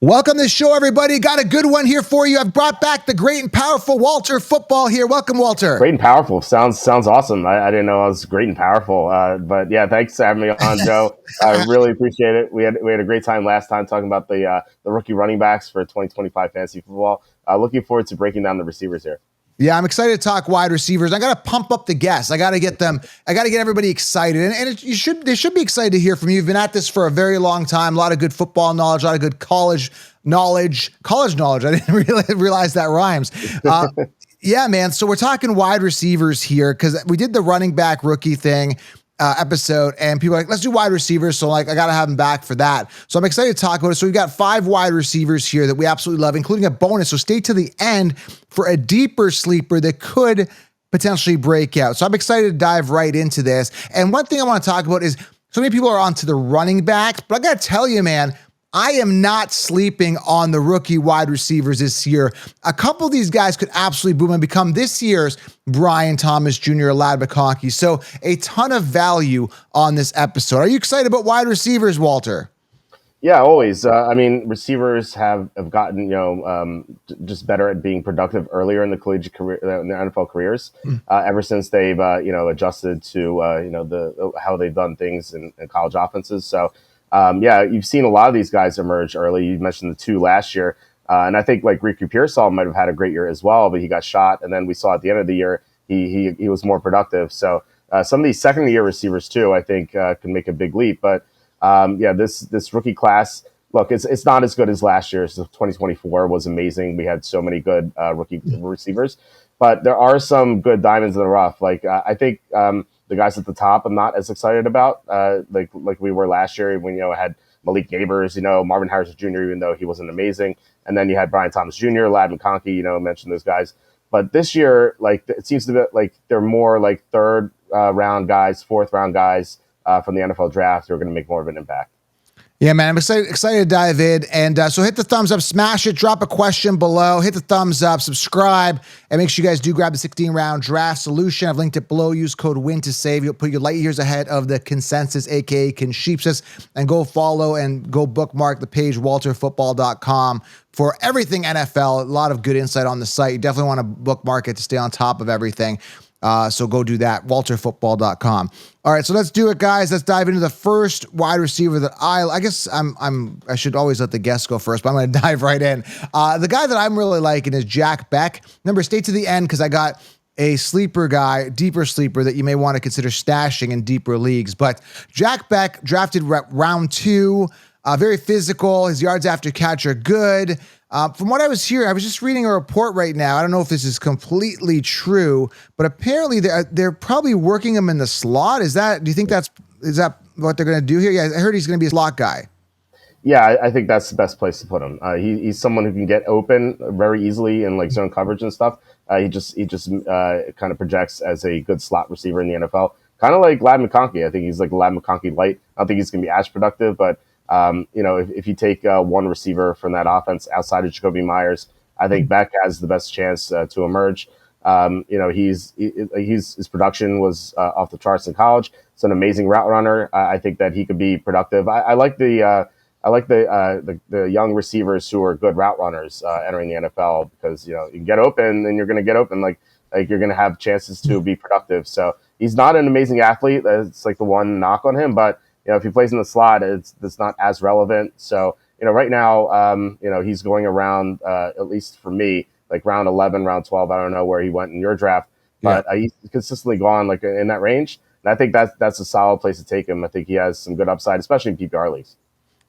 Welcome to the show, everybody. Got a good one here for you. I've brought back the great and powerful Walter Football here. Welcome, Walter. Great and powerful sounds awesome. I didn't know I was great and powerful, but yeah, thanks for having me on, Joe. I really appreciate it. We had a great time last time talking about the rookie running backs for 2025 fantasy football. Looking forward to breaking down the receivers here. Yeah, I'm excited to talk wide receivers. I got to pump up the guests. I got to get everybody excited. And they should be excited to hear from you. You've been at this for a very long time. A lot of good football knowledge, a lot of good college knowledge. I didn't realize that rhymes. Yeah, man. So we're talking wide receivers here because we did the running back rookie thing episode, and people are like, let's do wide receivers. So I got to have them back for that. So I'm excited to talk about it. So we've got 5 wide receivers here that we absolutely love, including a bonus. So stay to the end for a deeper sleeper that could potentially break out. So I'm excited to dive right into this. And one thing I want to talk about is so many people are onto the running backs, but I got to tell you, man, I am not sleeping on the rookie wide receivers this year. A couple of these guys could absolutely boom and become this year's Brian Thomas Jr., Ladd McConkey. So a ton of value on this episode. Are you excited about wide receivers, Walter? Yeah, always. Receivers have gotten just better at being productive earlier in the collegiate career, in their NFL careers. Ever since they've adjusted to how they've done things in college offenses. So. You've seen a lot of these guys emerge early. You mentioned the 2 last year. And I think like Ricky Pearsall might have had a great year as well, but he got shot. And then we saw at the end of the year, he was more productive. So some of these second year receivers too, I think can make a big leap. But this rookie class, look, it's not as good as last year. So 2024 was amazing. We had so many good rookie receivers, but there are some good diamonds in the rough. Like I think, the guys at the top, I'm not as excited about, like we were last year when I had Malik Neighbors, Marvin Harrison Jr., even though he wasn't amazing, and then you had Brian Thomas Jr., Ladd McConkey, mentioned those guys. But this year, like it seems to be like they're more like third round guys, fourth round guys from the NFL draft who are going to make more of an impact. Yeah, man, I'm excited to dive in. And so hit the thumbs up, smash it, drop a question below, hit the thumbs up, subscribe, and make sure you guys do grab the 16-round draft solution. I've linked it below. Use code WIN to save. You'll put your light years ahead of the consensus, a.k.a. Consheepsis, and go follow and go bookmark the page, walterfootball.com, for everything NFL. A lot of good insight on the site. You definitely want to bookmark it to stay on top of everything. So go do that, walterfootball.com. All right, so let's do it, guys. Let's dive into the first wide receiver that I guess I should always let the guests go first, but I'm going to dive right in. The guy that I'm really liking is Jack Beck. Remember, stay to the end because I got a sleeper guy, deeper sleeper that you may want to consider stashing in deeper leagues. But Jack Beck, drafted round 2, very physical. His yards after catch are good. From what I was hearing, I was just reading a report right now. I don't know if this is completely true, but apparently they're probably working him in the slot. Do you think is that what they're going to do here? Yeah, I heard he's going to be a slot guy. Yeah, I think that's the best place to put him. He's someone who can get open very easily in like zone coverage and stuff. He just kind of projects as a good slot receiver in the NFL, kind of like Ladd McConkey. I think he's like Ladd McConkey light. I don't think he's going to be as productive, but if you take one receiver from that offense outside of Jacoby Myers, I think Beck has the best chance to emerge. His production was off the charts in college. It's an amazing route runner. I think that he could be productive. I like the young receivers who are good route runners entering the NFL because you can get open and you're going to get open like you're going to have chances to be productive. So he's not an amazing athlete. That's like the one knock on him, but if he plays in the slot, it's not as relevant. So, right now, he's going around, at least for me, like round 11, round 12. I don't know where he went in your draft, but he's consistently gone like in that range. And I think that's a solid place to take him. I think he has some good upside, especially in PPR leagues.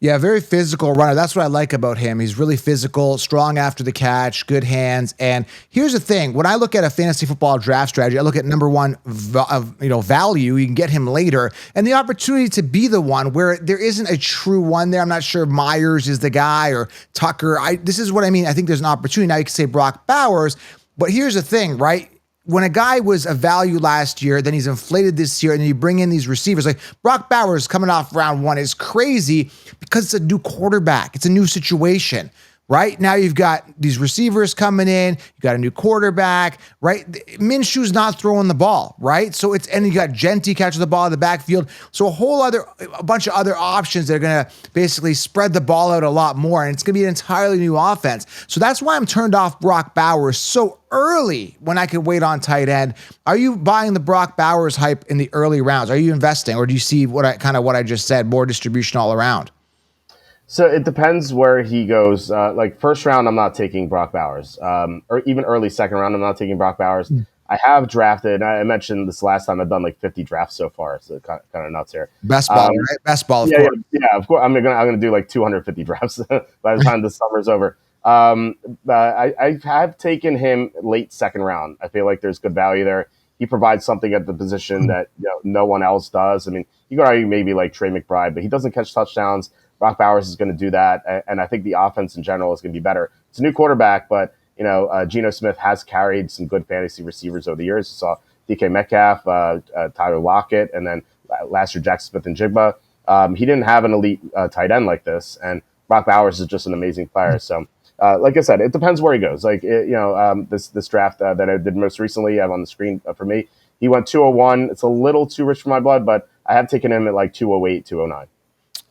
Yeah, very physical runner. That's what I like about him. He's really physical, strong after the catch, good hands. And here's the thing. When I look at a fantasy football draft strategy, I look at number one, value. You can get him later. And the opportunity to be the one where there isn't a true one there. I'm not sure Myers is the guy or Tucker. This is what I mean. I think there's an opportunity. Now you can say Brock Bowers. But here's the thing, right? When a guy was a value last year, then he's inflated this year, and then you bring in these receivers like Brock Bowers coming off round 1 is crazy because it's a new quarterback. It's a new situation. right? Now you've got these receivers coming in, you got a new quarterback, right? Minshew's not throwing the ball, right? So and you got Genti catching the ball in the backfield. So a bunch of other options that are going to basically spread the ball out a lot more. And it's going to be an entirely new offense. So that's why I'm turned off Brock Bowers so early when I could wait on tight end. Are you buying the Brock Bowers hype in the early rounds? Are you investing, or do you see what I just said, more distribution all around? So it depends where he goes. Like first round, I'm not taking Brock Bowers, or even early second round, I'm not taking Brock Bowers. I have drafted. I mentioned this last time. I've done like 50 drafts so far, so kind of nuts here. Best ball, right? Best ball, of Yeah, course. yeah. Of course, I'm gonna do like 250 drafts by the time the summer's over. I have taken him late second round. I feel like there's good value there. He provides something at the position that no one else does. I mean, you could argue maybe like Trey McBride, but he doesn't catch touchdowns. Brock Bowers is going to do that, and I think the offense in general is going to be better. It's a new quarterback, but Geno Smith has carried some good fantasy receivers over the years. You saw DK Metcalf, Tyler Lockett, and then last year Jackson Smith and Jigba. He didn't have an elite tight end like this, and Brock Bowers is just an amazing player. So, like I said, it depends where he goes. Like this draft that I did most recently, I have on the screen for me. He went 201. It's a little too rich for my blood, but I have taken him at like 208, 209.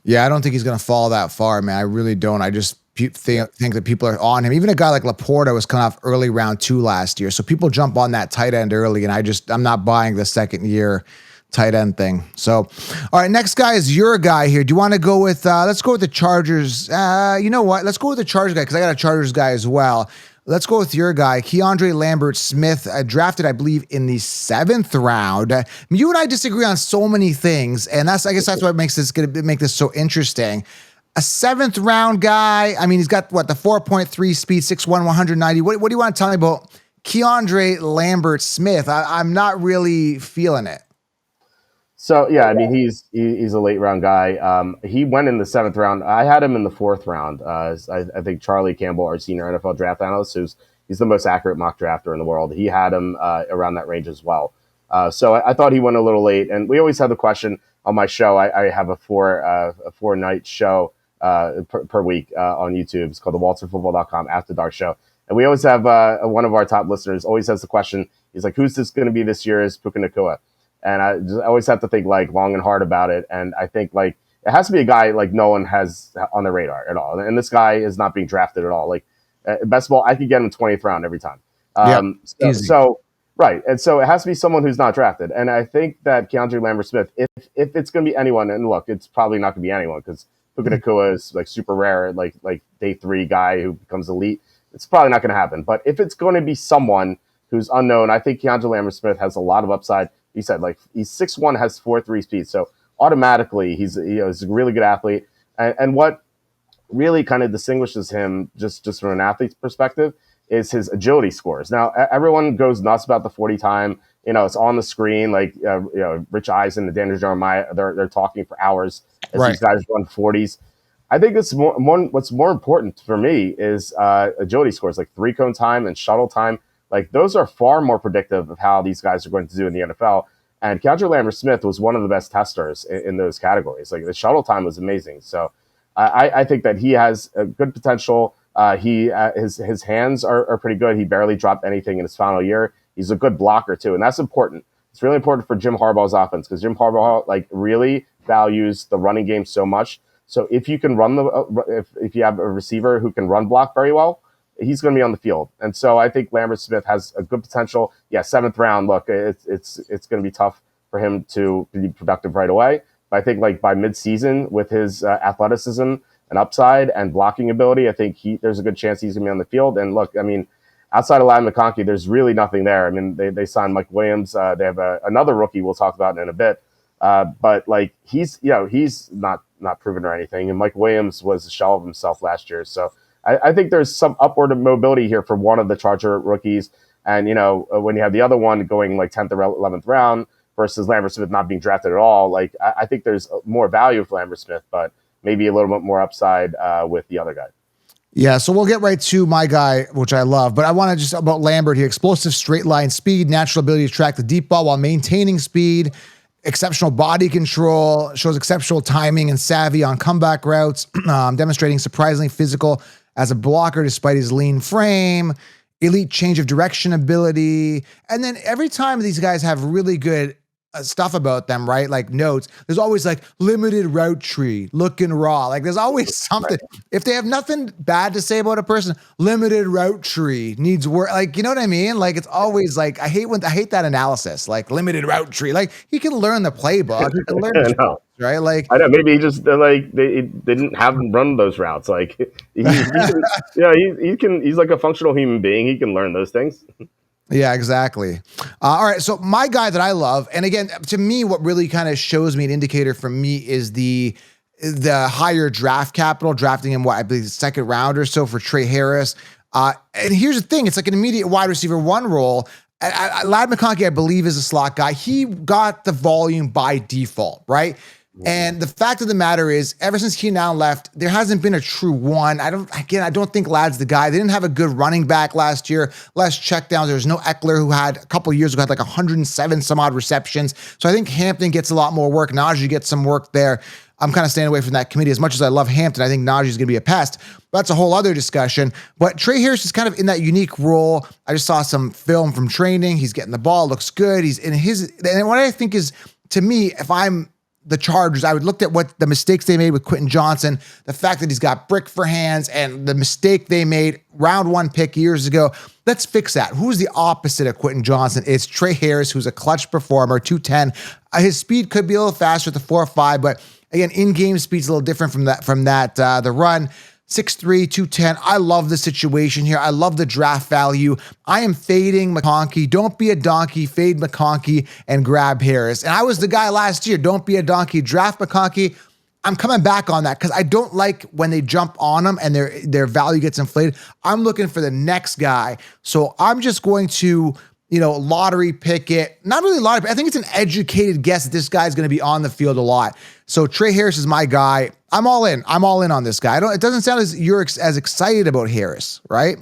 Yeah, I don't think he's going to fall that far, man. I really don't. I just think that people are on him. Even a guy like Laporta was coming off early round 2 last year. So people jump on that tight end early, and I'm not buying the second year tight end thing. So, all right, next guy is your guy here. Do you want to go with, let's go with the Chargers. You know what? Let's go with the Chargers guy, because I got a Chargers guy as well. Let's go with your guy, Keandre Lambert-Smith, drafted, I believe, in the 7th round. You and I disagree on so many things, and I guess that's what makes this so interesting. A 7th round guy. I mean, he's got the 4.3 speed, 6'1", 190. What do you want to tell me about Keandre Lambert-Smith? I'm not really feeling it. So yeah, I mean he's a late round guy. He went in the 7th round. I had him in the 4th round. I think Charlie Campbell, our senior NFL draft analyst, he's the most accurate mock drafter in the world. He had him around that range as well. So I thought he went a little late. And we always have the question on my show. I have a 4-night show per week on YouTube. It's called the WalterFootball.com After Dark Show. And we always have one of our top listeners always has the question. He's like, "Who's this going to be this year?" Is Puka Nacua. And I always have to think like long and hard about it. And I think like it has to be a guy like no one has on their radar at all. And this guy is not being drafted at all. Like best of all, I could get him 20th round every time. So right. And so it has to be someone who's not drafted. And I think that Keandre Lambert-Smith, if it's going to be anyone, and look, it's probably not going to be anyone because Puka Nacua is like super rare, like day 3 guy who becomes elite. It's probably not going to happen. But if it's going to be someone who's unknown, I think Keandre Lambert-Smith has a lot of upside. He said, like, he's 6'1", has 4.3 speed. So automatically, he's a really good athlete. And what really kind of distinguishes him, just from an athlete's perspective, is his agility scores. Now, everyone goes nuts about the 40 time. It's on the screen. Like, Rich Eisen and Daniel Jeremiah, they're talking for hours as these guys run 40s. I think what's more important for me is agility scores, like 3-cone time and shuttle time. Like those are far more predictive of how these guys are going to do in the NFL. And Keandre Lambert-Smith was one of the best testers in those categories. Like the shuttle time was amazing. So I think that he has a good potential. His hands are pretty good. He barely dropped anything in his final year. He's a good blocker too, and that's important. It's really important for Jim Harbaugh's offense because Jim Harbaugh like really values the running game so much. So if you can run if you have a receiver who can run block very well, he's going to be on the field. And so I think Lambert-Smith has a good potential. Yeah, 7th round. Look, it's going to be tough for him to be productive right away. But I think like by midseason with his athleticism and upside and blocking ability, I think there's a good chance he's going to be on the field. And look, I mean, outside of Ladd McConkey, there's really nothing there. I mean, they signed Mike Williams. They have another rookie we'll talk about in a bit. But like he's not proven or anything. And Mike Williams was a shell of himself last year. So I think there's some upward mobility here for one of the Charger rookies. And, when you have the other one going like 10th or 11th round versus Lambert-Smith not being drafted at all, like I think there's more value for Lambert-Smith, but maybe a little bit more upside with the other guy. Yeah, so we'll get right to my guy, which I love, but I want to just about Lambert here. Explosive straight line speed, natural ability to track the deep ball while maintaining speed, exceptional body control, shows exceptional timing and savvy on comeback routes, demonstrating surprisingly physical as a blocker despite his lean frame, elite change of direction ability. And then every time these guys have really good stuff about them, right? Like notes, there's always like limited route tree, looking raw. Like there's always something. If they have nothing bad to say about a person, limited route tree needs work. Like, you know what I mean? Like it's always like, I hate that analysis, like limited route tree. Like he can learn the playbook, he can learn I know. right? Like I know. Maybe he just like they didn't have him run those routes. Like he can, yeah, he can. He's like a functional human being. He can learn those things. yeah, exactly. All right. So my guy that I love, and again, to me, what really kind of shows me an indicator for me is the higher draft capital, drafting him, what I believe, second round or so for Trey Harris. And here's the thing: it's like an immediate wide receiver one role. Ladd McConkey, I believe, is a slot guy. He got the volume by default, right? And the fact of the matter is, ever since Keenan Allen left, there hasn't been a true one. I don't think Ladd's the guy. They didn't have a good running back last year. Less checkdowns. There was no Eckler, who had a couple of years ago had like 107 some odd receptions. So I think Hampton gets a lot more work. Najee gets some work there. I'm kind of staying away from that committee. As much as I love Hampton, I think Najee's going to be a pest. That's a whole other discussion. But Trey Harris is kind of in that unique role. I just saw some film from training. He's getting the ball, looks good. He's in his, and what I think is, to me, if I'm the Chargers, I would look at what the mistakes they made with Quentin Johnson, the fact that he's got brick for hands, and the mistake they made round one pick years ago. Let's fix that. Who's the opposite of Quentin Johnson? It's Trey Harris, who's a clutch performer, 210. His speed could be a little faster at the 4.5, but again, in-game speed's a little different from that. The run. 6'3", 210. I love the situation here. I love the draft value. I am fading McConkey. Don't be a donkey. Fade McConkey and grab Harris. And I was the guy last year. Don't be a donkey. Draft McConkey. I'm coming back on that because I don't like when they jump on them and their value gets inflated. I'm looking for the next guy. So I'm just going to, lottery pick it. Not really lottery. I think it's an educated guess that this guy's going to be on the field a lot. So Trey Harris is my guy. I'm all in. I'm all in on this guy. It doesn't sound as you're as excited about Harris, right?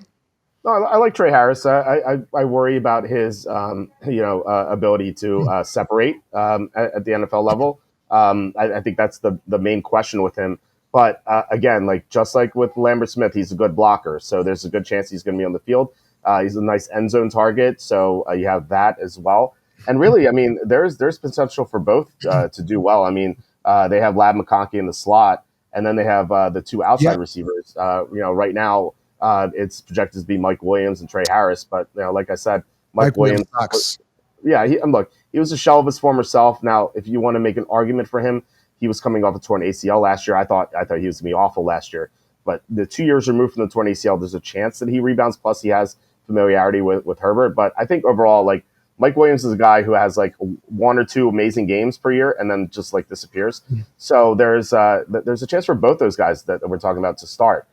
No, I like Trey Harris. I worry about his ability to separate at the NFL level. I think that's the main question with him. But again, just like with Lambert Smith, he's a good blocker, so there's a good chance he's going to be on the field. He's a nice end zone target, so you have that as well. And really, I mean, there's potential for both to do well. I mean, they have Ladd McConkey in the slot, and then they have the two outside receivers. Right now it's projected to be Mike Williams and Trey Harris, but like I said, Mike Williams sucks. Yeah, he was a shell of his former self. Now, if you want to make an argument for him, he was coming off a torn ACL last year. I thought he was going to be awful last year, but the 2 years removed from the torn ACL, there's a chance that he rebounds. Plus, he has familiarity with Herbert. But I think overall, Mike Williams is a guy who has one or two amazing games per year and then just disappears. So there's a chance for both those guys that we're talking about to start.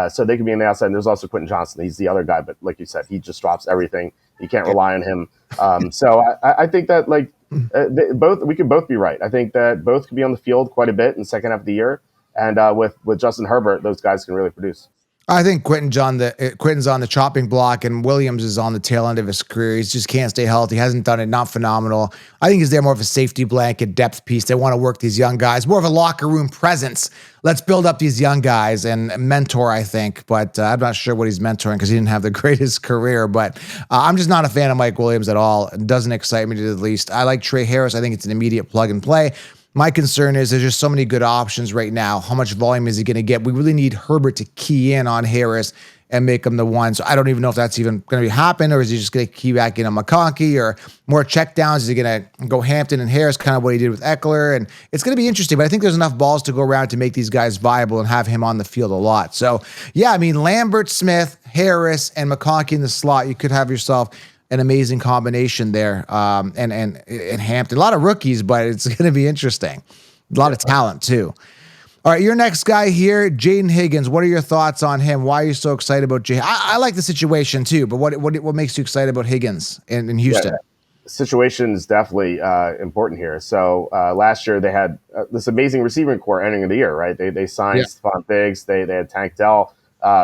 So they could be on the outside. And there's also Quentin Johnson. He's the other guy, but like you said, he just drops everything. You can't rely on him. So I think that we could both be right. I think that both could be on the field quite a bit in the second half of the year. And with Justin Herbert, those guys can really produce. I think Quentin's on the chopping block, and Williams is on the tail end of his career. He just can't stay healthy. Hasn't done it. Not phenomenal. I think he's there more of a safety blanket, depth piece. They want to work these young guys, more of a locker room presence. Let's build up these young guys and mentor, I think. But I'm not sure what he's mentoring because he didn't have the greatest career. But I'm just not a fan of Mike Williams at all. It doesn't excite me to the least. I like Trey Harris. I think it's an immediate plug and play. My concern is there's just so many good options right now. How much volume is he going to get? We really need Herbert to key in on Harris and make him the one. So I don't even know if that's even going to happen, or is he just going to key back in on McConkey or more checkdowns? Is he going to go Hampton and Harris, kind of what he did with Eckler? And it's going to be interesting, but I think there's enough balls to go around to make these guys viable and have him on the field a lot. So yeah, I mean, Lambert, Smith, Harris, and McConkey in the slot, you could have yourself an amazing combination there. And Hampton, a lot of rookies, but it's going to be interesting. A lot of talent too. All right, your next guy here, Jaden Higgins. What are your thoughts on him? Why are you so excited about Jaden? I like the situation too, but what makes you excited about Higgins in Houston? Yeah, situation is definitely important here. So last year they had this amazing receiving core ending of the year, right? They signed Stephon Diggs. They had Tank Dell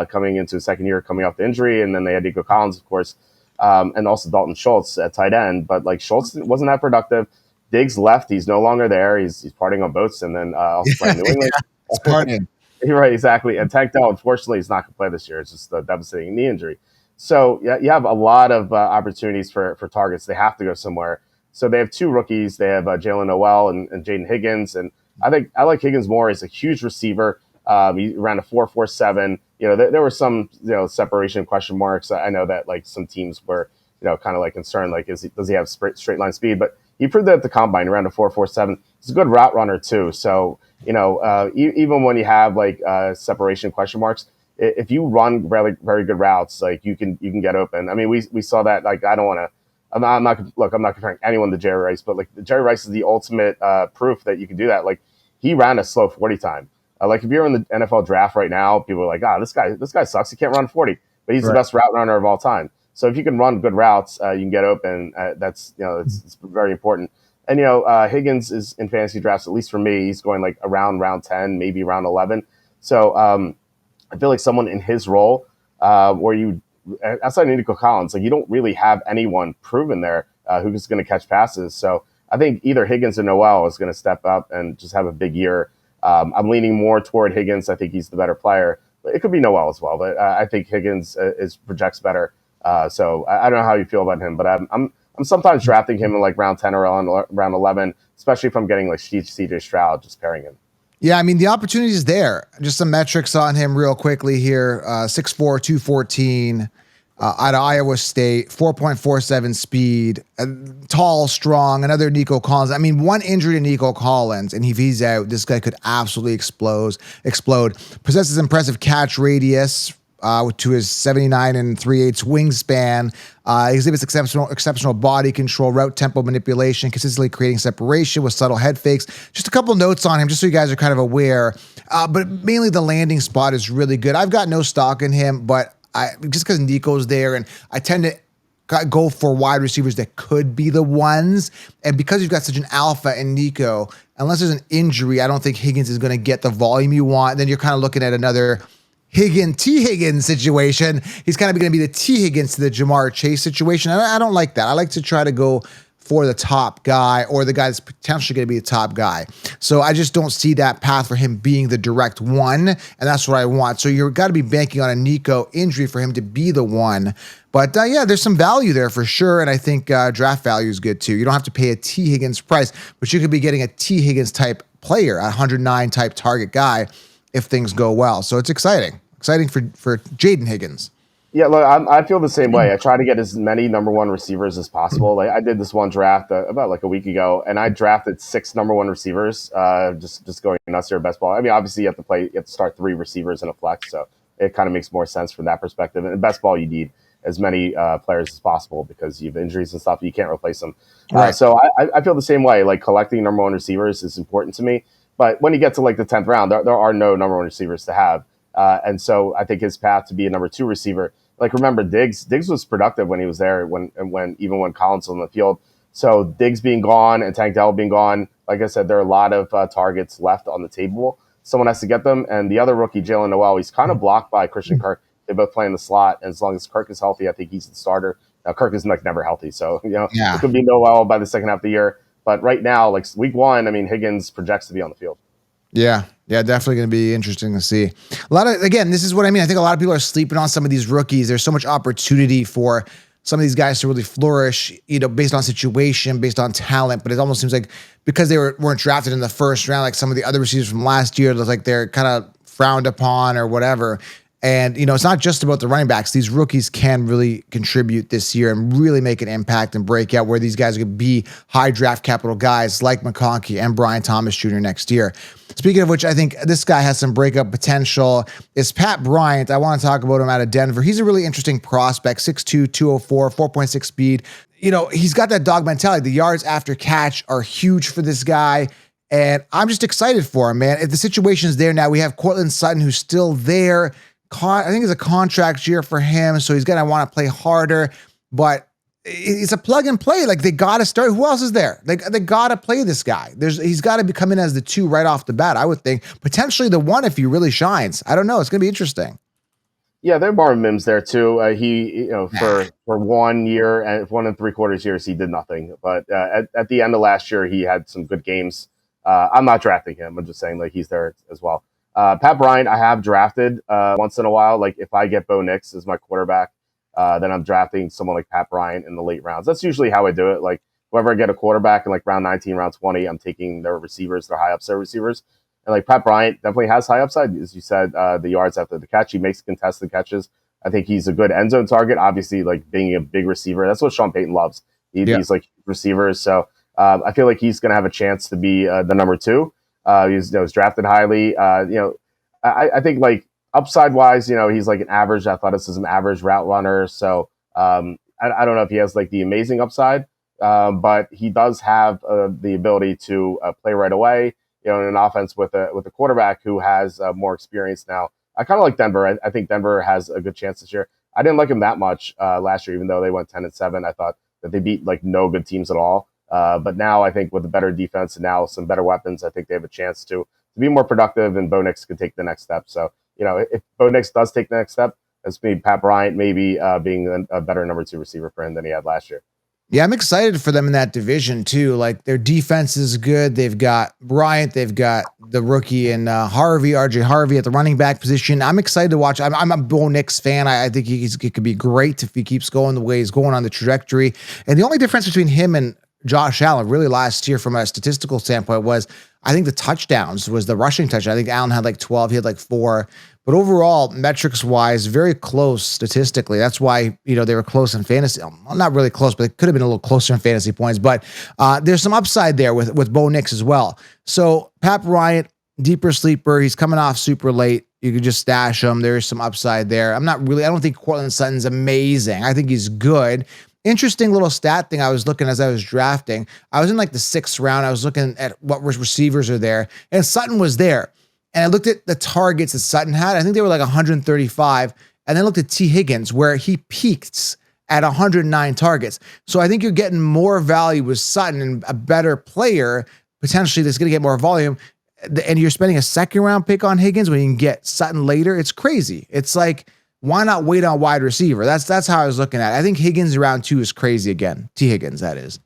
coming into the second year, coming off the injury, and then they had Nico Collins, of course. And also Dalton Schultz at tight end. But Schultz wasn't that productive. Diggs left. He's no longer there. He's partying on boats and then also playing New England. It's partying. Right, exactly. And Tank Dell, unfortunately, is not going to play this year. It's just a devastating knee injury. So yeah, you have a lot of opportunities for targets. They have to go somewhere. So they have two rookies. They have Jalen Noel and Jaden Higgins. And I think I like Higgins more. He's a huge receiver. He ran a 4.47. There were some separation question marks. I know that like some teams were kind of like concerned like does he have straight line speed? But he proved that at the combine. He ran a 4.47. He's a good route runner too. So even when you have like separation question marks, if you run very very good routes, like you can get open. I mean, we saw that. Like I don't want to. I'm not comparing anyone to Jerry Rice, but like Jerry Rice is the ultimate proof that you can do that. Like he ran a slow 40 time. Like if you're in the NFL draft right now, people are like, this guy sucks. He can't run 40, but he's the best route runner of all time. So if you can run good routes, you can get open. That's it's very important. And Higgins is in fantasy drafts, at least for me, he's going like around round 10, maybe round 11. So I feel like someone in his role, where you outside of Nico Collins, like you don't really have anyone proven there who's going to catch passes. So I think either Higgins or Noel is going to step up and just have a big year. I'm leaning more toward Higgins. I think he's the better player. But it could be Noel as well, but I think Higgins projects better. So I don't know how you feel about him, but I'm sometimes drafting him in like round 10 or round 11, especially if I'm getting like CJ Stroud, just pairing him. Yeah, I mean, the opportunity is there. Just some metrics on him real quickly here. 6'4", 214, out of Iowa State, 4.47 speed, tall, strong, another Nico Collins. I mean, one injury to Nico Collins, and if he's out, this guy could absolutely explode. Possesses impressive catch radius, to his 79 and 3/8 wingspan. Exhibits exceptional body control, route tempo manipulation, consistently creating separation with subtle head fakes. Just a couple notes on him, just so you guys are kind of aware. But mainly the landing spot is really good. I've got no stock in him, but just because Nico's there, and I tend to go for wide receivers that could be the ones. And because you've got such an alpha in Nico, unless there's an injury, I don't think Higgins is going to get the volume you want. Then you're kind of looking at another Higgins situation. He's kind of going to be the T Higgins to the Jamar Chase situation. I don't like that. I like to try to go for the top guy or the guy that's potentially going to be the top guy. So I just don't see that path for him being the direct one, and that's what I want. So you've got to be banking on a Nico injury for him to be the one. But yeah, there's some value there for sure, and I think draft value is good too. You don't have to pay a T Higgins price, but you could be getting a T Higgins type player, a 109 type target guy, if things go well. So it's exciting for Jaden Higgins. Yeah, look, I feel the same way. I try to get as many number one receivers as possible. Like I did this one draft about like a week ago, and I drafted 6 number one receivers. Just going nuts here at best ball. I mean, obviously you have to start 3 receivers in a flex, so it kind of makes more sense from that perspective. And in best ball, you need as many players as possible because you have injuries and stuff. You can't replace them. Right. So I feel the same way. Like collecting number one receivers is important to me. But when you get to like the 10th round, there are no number one receivers to have. And so I think his path to be a number 2 receiver. Like remember, Diggs was productive when he was there. When Collins was on the field. So Diggs being gone and Tank Dell being gone, like I said, there are a lot of targets left on the table. Someone has to get them. And the other rookie, Jalen Noel, he's kind of blocked by Christian Kirk. They both play in the slot, and as long as Kirk is healthy, I think he's the starter. Now Kirk is like never healthy, so It could be Noel by the second half of the year. But right now, like week 1, I mean Higgins projects to be on the field. Yeah, definitely going to be interesting to see. Again, this is what I mean. I think a lot of people are sleeping on some of these rookies. There's so much opportunity for some of these guys to really flourish, based on situation, based on talent. But it almost seems like because they weren't drafted in the first round, like some of the other receivers from last year, like they're kind of frowned upon or whatever. And, it's not just about the running backs. These rookies can really contribute this year and really make an impact and break out where these guys could be high draft capital guys like McConkey and Brian Thomas Jr. next year. Speaking of which, I think this guy has some breakout potential is Pat Bryant. I want to talk about him out of Denver. He's a really interesting prospect, 6'2", 204, 4.6 speed. He's got that dog mentality. The yards after catch are huge for this guy. And I'm just excited for him, man. If the situation's there now, we have Cortland Sutton who's still there. I think it's a contract year for him, so he's going to want to play harder, but it's a plug and play. Like they got to start. Who else is there? They got to play this guy. He's got to be coming as the 2 right off the bat. I would think potentially the 1 if he really shines. I don't know. It's going to be interesting. Yeah, there are Marvin Mims there too. He, for 1 year and 1 3/4 years, he did nothing. But at the end of last year, he had some good games. I'm not drafting him. I'm just saying like he's there as well. Pat Bryant, I have drafted once in a while. Like if I get Bo Nix as my quarterback, then I'm drafting someone like Pat Bryant in the late rounds. That's usually how I do it. Like whoever I get a quarterback in like round 19, round 20, I'm taking their receivers, their high upside receivers. And like Pat Bryant definitely has high upside, as you said. The yards after the catch, he makes contested catches. I think he's a good end zone target. Obviously, like being a big receiver, that's what Sean Payton loves. Yeah. These like receivers. So I feel like he's going to have a chance to be the number two. Was drafted highly. I think like upside wise, he's like an average athleticism, average route runner. So I don't know if he has like the amazing upside, but he does have the ability to play right away. In an offense with a quarterback who has more experience now. I kind of like Denver. I think Denver has a good chance this year. I didn't like him that much last year, even though they went 10-7. I thought that they beat like no good teams at all. But now I think with a better defense and now some better weapons, I think they have a chance to be more productive, and Bo Nix could take the next step. So, if Bo Nix does take the next step, that's maybe Pat Bryant maybe being a better number two receiver for him than he had last year. Yeah, I'm excited for them in that division too. Like their defense is good. They've got Bryant, they've got the rookie and Harvey, RJ Harvey at the running back position. I'm excited to watch. I'm a Bo Nix fan. I think he could be great if he keeps going the way he's going on the trajectory. And the only difference between him and Josh Allen really last year from a statistical standpoint was I think the touchdowns was the rushing touchdown. I think Allen had like 12, he had like 4. But overall, metrics wise, very close statistically. That's why, they were close in fantasy. Well, not really close, but it could have been a little closer in fantasy points. But there's some upside there with Bo Nix as well. So Pat Bryant, deeper sleeper. He's coming off super late. You could just stash him. There's some upside there. I don't think Courtland Sutton's amazing. I think he's good. Interesting little stat thing I was looking as I was drafting. I was in like the 6th round. I was looking at what receivers are there, and Sutton was there. And I looked at the targets that Sutton had. I think they were like 135. And then looked at T. Higgins, where he peaked at 109 targets. So I think you're getting more value with Sutton and a better player, potentially that's going to get more volume. And you're spending a 2nd round pick on Higgins when you can get Sutton later. It's crazy. It's like, why not wait on wide receiver? That's how I was looking at it. I think Higgins round 2 is crazy again. T. Higgins, that is.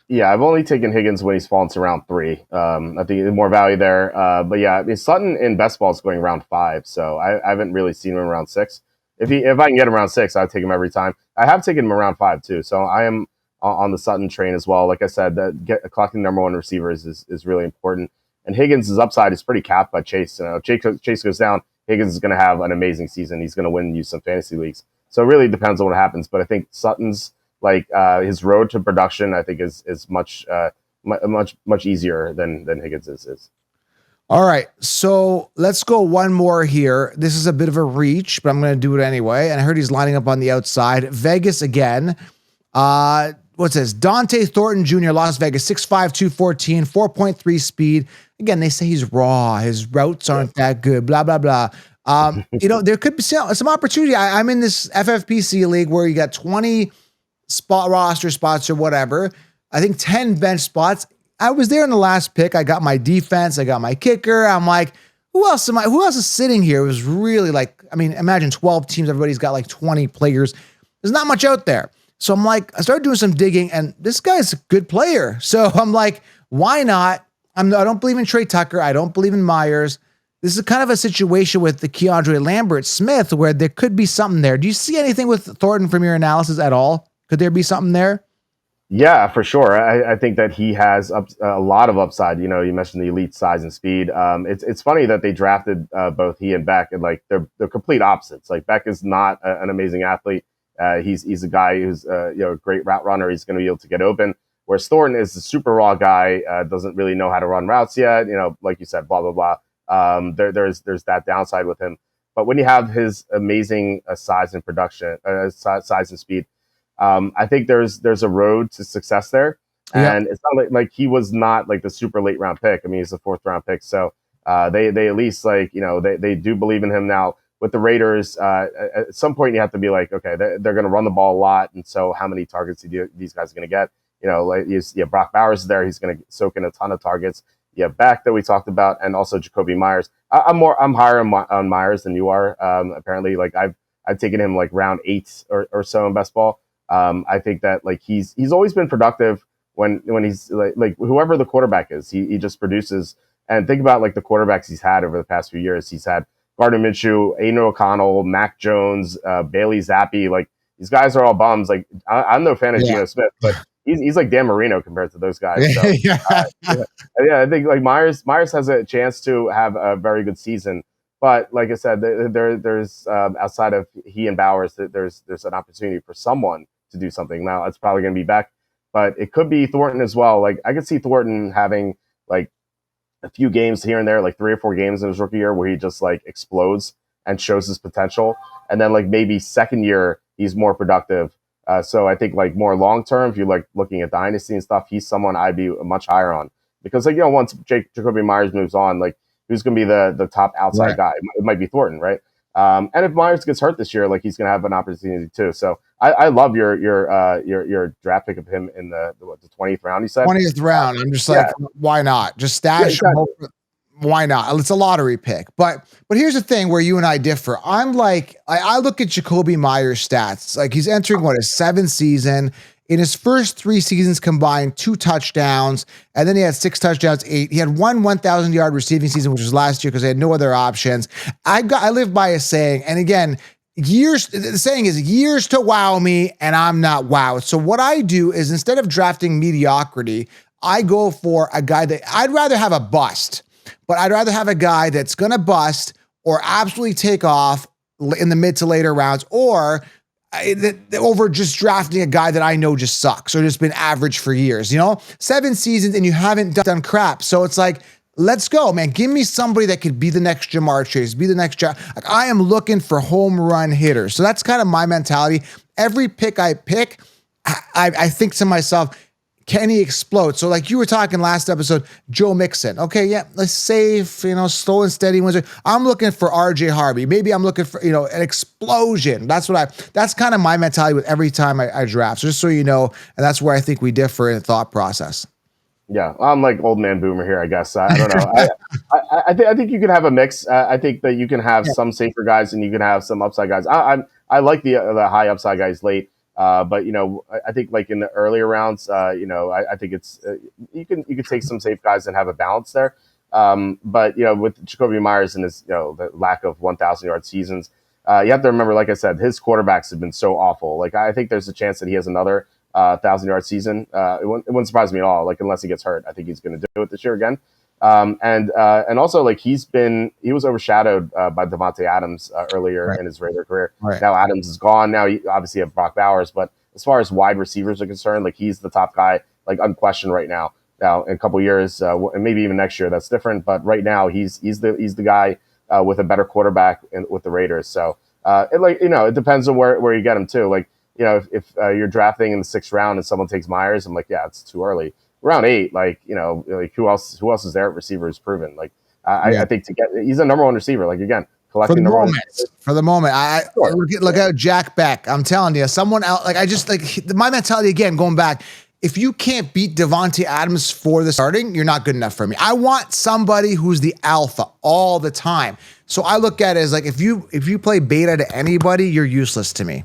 Yeah, I've only taken Higgins when he's fallen to round 3. I think there's more value there. But yeah, Sutton in best ball is going round 5, so I haven't really seen him in round 6. If I can get him around 6, I'd take him every time. I have taken him around 5 too, so I am on the Sutton train as well. Like I said, that collecting number 1 receivers is really important. And Higgins' upside is pretty capped by Chase. Chase goes down, Higgins is going to have an amazing season. He's going to win you some fantasy leagues. So it really depends on what happens. But I think Sutton's his road to production, I think is much easier than Higgins is. All right, so let's go one more here. This is a bit of a reach, but I'm going to do it anyway. And I heard he's lining up on the outside. Vegas again. What's this? Dante Thornton Jr., Las Vegas, 6'5", 214, 4.3 speed. Again, they say he's raw. His routes aren't that good, blah, blah, blah. There could be some opportunity. I'm in this FFPC league where you got 20 spot roster spots or whatever. I think 10 bench spots. I was there in the last pick. I got my defense. I got my kicker. I'm like, who else is sitting here? It was really imagine 12 teams. Everybody's got like 20 players. There's not much out there. So I'm like, I started doing some digging, and this guy's a good player. So I'm like, why not? I don't believe in Trey Tucker. I don't believe in Myers. This is kind of a situation with the Keandre Lambert-Smith where there could be something there. Do you see anything with Thornton from your analysis at all? Could there be something there? Yeah, for sure. I think that he has a lot of upside. You mentioned the elite size and speed. It's funny that they drafted both he and Beck, and like they're complete opposites. Like Beck is not an amazing athlete. He's a guy who's a great route runner. He's going to be able to get open. Whereas Thornton is a super raw guy, doesn't really know how to run routes yet. Like you said, blah blah blah. There's that downside with him. But when you have his amazing size and production, size and speed, I think there's a road to success there. And yeah. It's not like he was not like the super late round pick. I mean, he's a 4th round pick. So they at least they do believe in him now. With the Raiders, at some point you have to be like, okay, they're going to run the ball a lot, and so how many targets these guys are going to get? Brock Bowers is there; he's going to soak in a ton of targets. You have Beck that we talked about, and also Jacoby Myers. I'm higher on Myers than you are. Apparently, I've taken him like round 8 or so in best ball. I think that he's always been productive when he's like whoever the quarterback is, he just produces. And think about like the quarterbacks he's had over the past few years. He's had Gardner Minshew, Aiden O'Connell, Mac Jones, Bailey Zappi. Like these guys are all bums. Like I'm no fan of Yeah. Geno Smith, but he's like Dan Marino compared to those guys. So Yeah. yeah, yeah, I think like Myers has a chance to have a very good season. But like I said, there's outside of he and Bowers, there's an opportunity for someone to do something. Now it's probably going to be Beck, but it could be Thornton as well. Like I could see Thornton having like a few games here and there, like 3 or 4 games in his rookie year where he just like explodes and shows his potential. And then like maybe second year, he's more productive. So I think like more long term, if you're like looking at dynasty and stuff, he's someone I'd be much higher on because like, once Jacoby Myers moves on, like who's going to be the top outside guy? It might be Thornton, right? And if Myers gets hurt this year, like he's going to have an opportunity too. So I love your draft pick of him in the 20th round. You said 20th round. I'm just like, why not? Just stash. Yeah, exactly. Why not? It's a lottery pick. But here's the thing where you and I differ. I'm like, I look at Jacoby Myers' stats. Like he's entering his 7th season. In his first 3 seasons combined, 2 touchdowns, and then he had 6 touchdowns, 8. He had one 1,000-yard receiving season, which was last year because they had no other options. I live by a saying, and again, the saying is years to wow me, and I'm not wowed. So what I do is instead of drafting mediocrity, I go for a guy that I'd rather have a bust, but I'd rather have a guy that's going to bust or absolutely take off in the mid to later rounds, or over just drafting a guy that I know just sucks or just been average for years, 7 seasons and you haven't done crap. So it's like, let's go, man. Give me somebody that could be the next Jamar Chase, be the next like I am looking for home run hitters. So that's kind of my mentality. Every pick I pick, I think to myself, can he explode? So like you were talking last episode, Joe Mixon. Okay, yeah, let's safe, slow and steady wins. I'm looking for RJ Harvey. Maybe I'm looking for, an explosion. That's kind of my mentality with every time I draft. So just so you know, and that's where I think we differ in the thought process. Yeah, I'm like old man boomer here, I guess. I don't know. I think you can have a mix. I think that you can have some safer guys and you can have some upside guys. I like the high upside guys late. But I think like in the earlier rounds, I think it's you can take some safe guys and have a balance there. But with Jacoby Myers and his the lack of 1,000-yard seasons, you have to remember, like I said, his quarterbacks have been so awful. Like I think there's a chance that he has another 1,000-yard season. It wouldn't surprise me at all. Like unless he gets hurt, I think he's going to do it this year again. And also like he was overshadowed by Devontae Adams earlier in his Raider career. Right. Now Adams is gone. Now you obviously have Brock Bowers, but as far as wide receivers are concerned, like he's the top guy, like unquestioned right now. Now in a couple of years, and maybe even next year, that's different. But right now he's the guy with a better quarterback with the Raiders. So it depends on where you get him too. Like if you're drafting in the 6th round and someone takes Myers, I'm like, yeah, it's too early. Round 8, like who else is there at receiver who's proven? Like I think he's a number 1 receiver. Like again, collecting for the moment. Look at Jack Beck. I'm telling you, someone else. Like I just like my mentality again. Going back, if you can't beat Devontae Adams for the starting, you're not good enough for me. I want somebody who's the alpha all the time. So I look at it as like if you play beta to anybody, you're useless to me.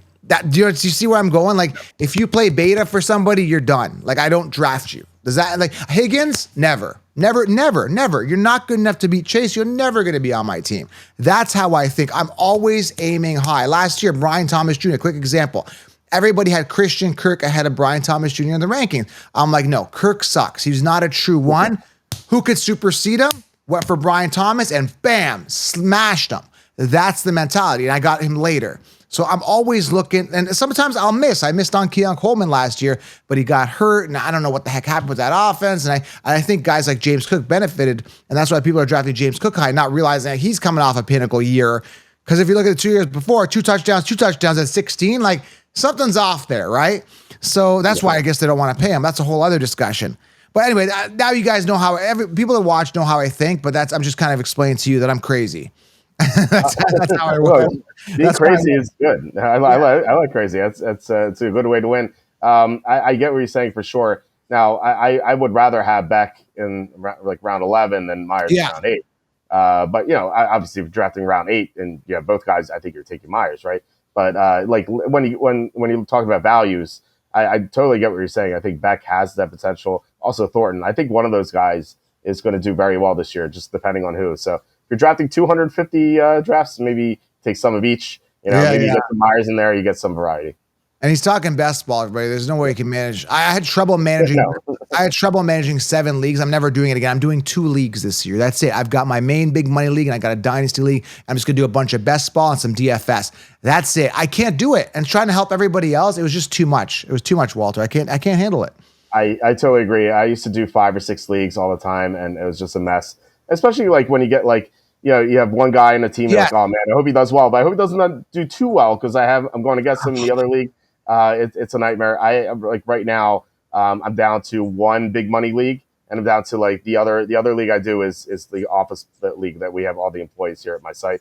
Do you see where I'm going? Like if you play beta for somebody, you're done. Like I don't draft you. Does that like Higgins? Never. You're not good enough to beat Chase. You're never going to be on my team. That's how I think. I'm always aiming high. Last year, Brian Thomas Jr., quick example. Everybody had Christian Kirk ahead of Brian Thomas Jr. in the rankings. I'm like, no, Kirk sucks. He's not a true one. Who could supersede him? Went for Brian Thomas and bam, smashed him. That's the mentality. And I got him later. So I'm always looking, and sometimes I'll miss. I missed on Keon Coleman last year, but he got hurt, and I don't know what the heck happened with that offense. And I think guys like James Cook benefited, and that's why people are drafting James Cook high, not realizing that he's coming off a pinnacle year. Because if you look at the 2 years before, 2 touchdowns at 16, like something's off there, right? So that's why I guess they don't want to pay him. That's a whole other discussion. But anyway, now you guys know how people that watch know how I think, but I'm just kind of explaining to you that I'm crazy. that's how I work. Being crazy is good. I like crazy. It's a good way to win. I get what you're saying for sure. Now, I would rather have Beck in like round 11 than Myers in round 8. But obviously, if you're drafting round 8 and you have both guys, I think you're taking Myers, right? But like when you talk about values, I totally get what you're saying. I think Beck has that potential. Also, Thornton. I think one of those guys is going to do very well this year, just depending on who. So if you're drafting 250 drafts, maybe take some of each. You know, maybe you get some Myers in there, you get some variety. And he's talking best ball, everybody. There's no way he can manage. I had trouble managing. No. I had trouble managing 7 leagues. I'm never doing it again. I'm doing 2 leagues this year. That's it. I've got my main big money league and I got a dynasty league. I'm just gonna do a bunch of best ball and some DFS. That's it. I can't do it. And trying to help everybody else, it was just too much. It was too much, Walter. I can't handle it. I totally agree. I used to do 5 or 6 leagues all the time, and it was just a mess. Especially like when you get like, you know, you have one guy in a team, like, oh man, I hope he does well, but I hope he doesn't do too well because I'm going against him in the other league. It's a nightmare. Like right now, I'm down to 1 big money league, and I'm down to like the other league I do is the office league that we have all the employees here at my site.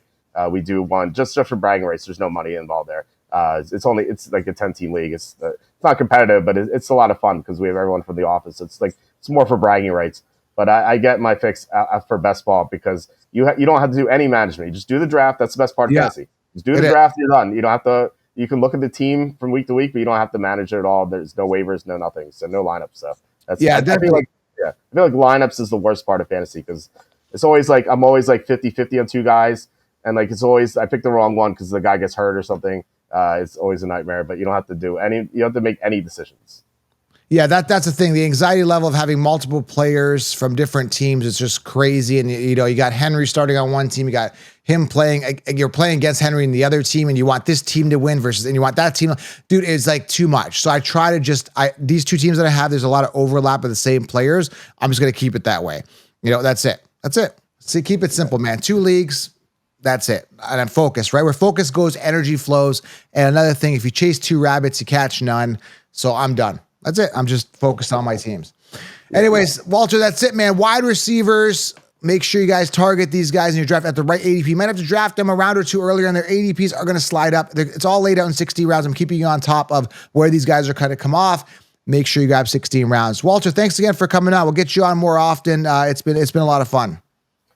We do one just for bragging rights. There's no money involved there. It's like a 10-team league. It's not competitive, but it's a lot of fun because we have everyone from the office. It's more for bragging rights. But I get my fix for best ball because you don't have to do any management. You just do the draft. That's the best part of fantasy. Just do the draft. You're done. You don't have to. You can look at the team from week to week, but you don't have to manage it at all. There's no waivers, no nothing, so no lineups. So I feel like lineups is the worst part of fantasy because it's always like I'm always like 50-50 on 2 guys, and like it's always I pick the wrong one because the guy gets hurt or something. It's always a nightmare, but you don't have to do any. You don't have to make any decisions. Yeah, that's the thing. The anxiety level of having multiple players from different teams is just crazy. And you know, you got Henry starting on one team, you got him playing. You're playing against Henry in the other team, and you want this team to win and you want that team. Dude, it's like too much. So I try to these 2 teams that I have, there's a lot of overlap of the same players. I'm just gonna keep it that way. You know, that's it. See, keep it simple, man. 2 leagues. That's it. And I'm focused, right? Where focus goes, energy flows. And another thing, if you chase 2 rabbits, you catch none. So I'm done. That's it. I'm just focused on my teams. Anyways, Walter, that's it, man. Wide receivers, make sure you guys target these guys in your draft at the right ADP. You might have to draft them a round or 2 earlier, and their ADPs are going to slide up. It's all laid out in 60 rounds. I'm keeping you on top of where these guys are going to come off. Make sure you grab 16 rounds. Walter, thanks again for coming on. We'll get you on more often. It's been a lot of fun.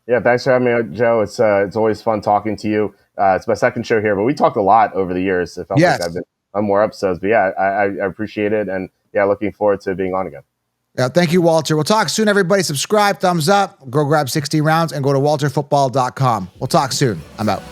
Yeah, thanks for having me, Joe. It's always fun talking to you. It's my second show here, but we talked a lot over the years. It felt like I've been on more episodes, but yeah, I appreciate it, and yeah, looking forward to being on again. Yeah, thank you, Walter. We'll talk soon, everybody. Subscribe, thumbs up, go grab 60 rounds, and go to walterfootball.com. We'll talk soon. I'm out.